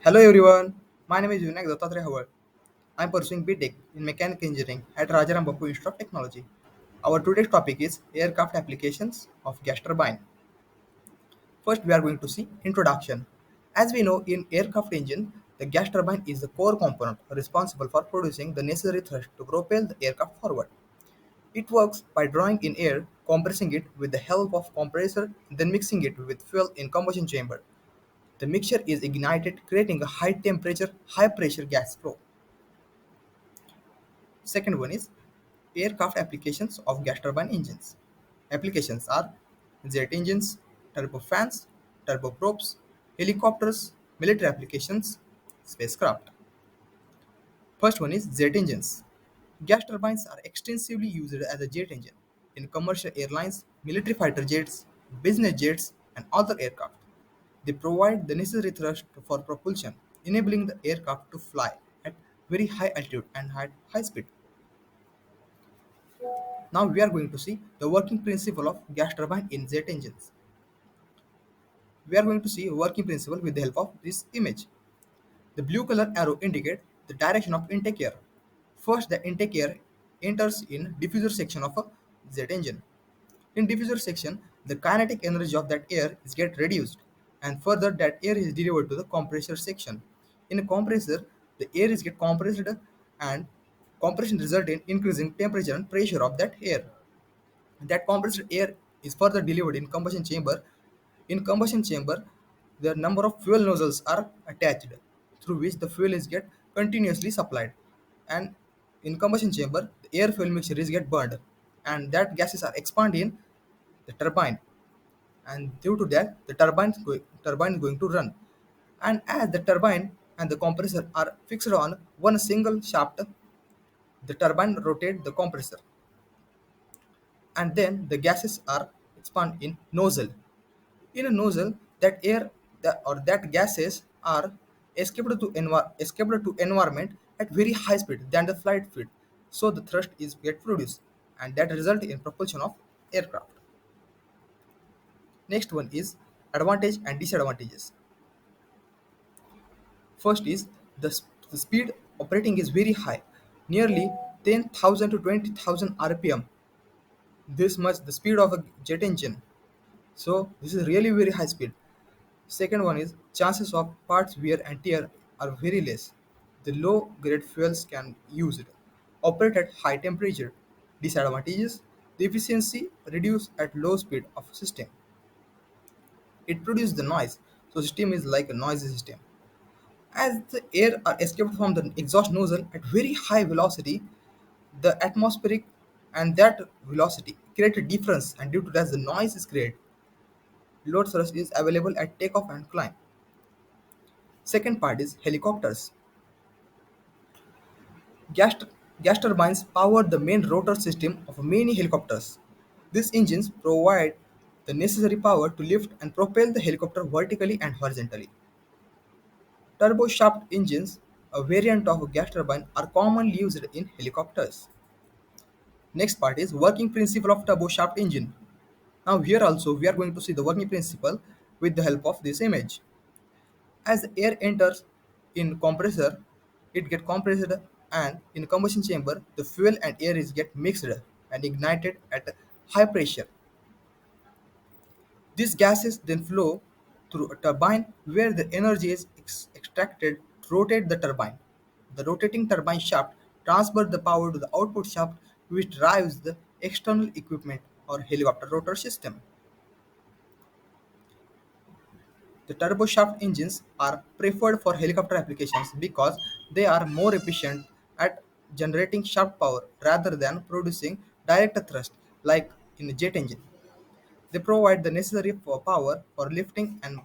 Hello everyone, my name is Yunak Dattatreya Howard. I am pursuing BTech in Mechanical Engineering at Rajaram Bapu Institute of Technology. Our today's topic is aircraft applications of gas turbine. First, we are going to see introduction. As we know, in aircraft engine, the gas turbine is the core component responsible for producing the necessary thrust to propel the aircraft forward. It works by drawing in air, compressing it with the help of compressor, then mixing it with fuel in combustion chamber. The mixture is ignited, creating a high temperature, high pressure gas flow. Second one is aircraft applications of gas turbine engines. Applications are jet engines, turbofans, turboprops, helicopters, military applications, spacecraft. First one is jet engines. Gas turbines are extensively used as a jet engine in commercial airlines, military fighter jets, business jets, and other aircraft. They provide the necessary thrust for propulsion, enabling the aircraft to fly at very high altitude and at high speed. Now we are going to see the working principle of gas turbine in jet engines. We are going to see a working principle with the help of this image. The blue color arrow indicates the direction of intake air. First, the intake air enters in diffuser section of a jet engine. In diffuser section, the kinetic energy of that air is get reduced, and further that air is delivered to the compressor section. In a compressor, the air is get compressed and compression result in increasing temperature and pressure of that air. That compressed air is further delivered in combustion chamber. In combustion chamber, the number of fuel nozzles are attached through which the fuel is get continuously supplied. And in combustion chamber, the air fuel mixture is get burned and that gases are expanded in the turbine. And due to that, the turbine is going to run. And as the turbine and the compressor are fixed on one single shaft, the turbine rotates the compressor and then the gases are expand in nozzle. In a nozzle, that air or that gases are escaped to environment at very high speed than the flight speed. So the thrust is get produced and that result in propulsion of aircraft. Next one is advantage and disadvantages. First is the speed operating is very high, nearly 10,000 to 20,000 RPM. This much the speed of a jet engine. So this is really very high speed. Second one is chances of parts wear and tear are very less. The low grade fuels can use it. Operate at high temperature. Disadvantages: the efficiency reduced at low speed of system. It produces the noise. So system is like a noisy system. As the air are escaped from the exhaust nozzle at very high velocity, the atmospheric and that velocity create a difference and due to that the noise is created. Load thrust is available at takeoff and climb. Second part is helicopters. Gas, gas turbines power the main rotor system of many helicopters. These engines provide the necessary power to lift and propel the helicopter vertically and horizontally. Turboshaft engines, a variant of a gas turbine, are commonly used in helicopters. Next part is working principle of turboshaft engine. Now here also we are going to see the working principle with the help of this image. As the air enters in compressor, it get compressed and in combustion chamber, the fuel and air is get mixed and ignited at a high pressure. These gases then flow through a turbine where the energy is extracted to rotate the turbine. The rotating turbine shaft transfers the power to the output shaft which drives the external equipment or helicopter rotor system. The turboshaft engines are preferred for helicopter applications because they are more efficient at generating shaft power rather than producing direct thrust like in a jet engine. They provide the necessary power for lifting and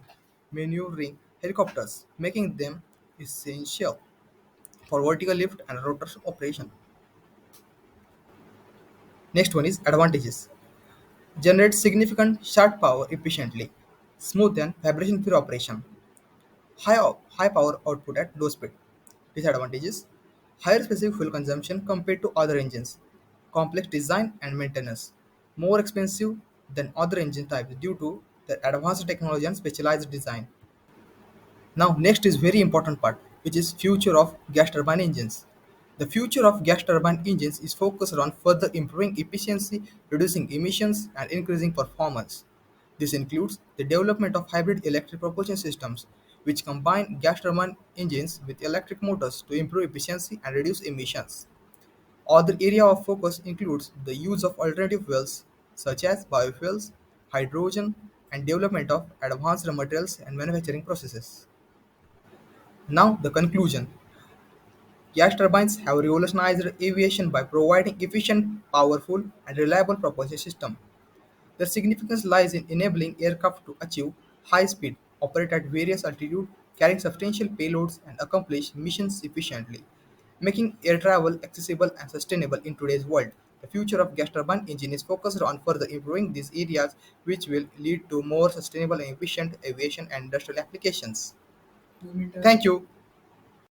maneuvering helicopters, making them essential for vertical lift and rotor operation. Next one is advantages. Generate significant shaft power efficiently, smooth and vibration-free operation. High power output at low speed. Disadvantages: higher specific fuel consumption compared to other engines, complex design and maintenance, more expensive than other engine types due to their advanced technology and specialized design. Now, next is very important part, which is future of gas turbine engines. The future of gas turbine engines is focused on further improving efficiency, reducing emissions, and increasing performance. This includes the development of hybrid electric propulsion systems, which combine gas turbine engines with electric motors to improve efficiency and reduce emissions. Other area of focus includes the use of alternative fuels such as biofuels, hydrogen, and development of advanced materials and manufacturing processes. Now, the conclusion. Gas turbines have revolutionized aviation by providing efficient, powerful, and reliable propulsion system. Their significance lies in enabling aircraft to achieve high speed, operate at various altitudes, carry substantial payloads, and accomplish missions efficiently, making air travel accessible and sustainable in today's world. The future of gas turbine engine is focused on further improving these areas, which will lead to more sustainable and efficient aviation and industrial applications. Thank you.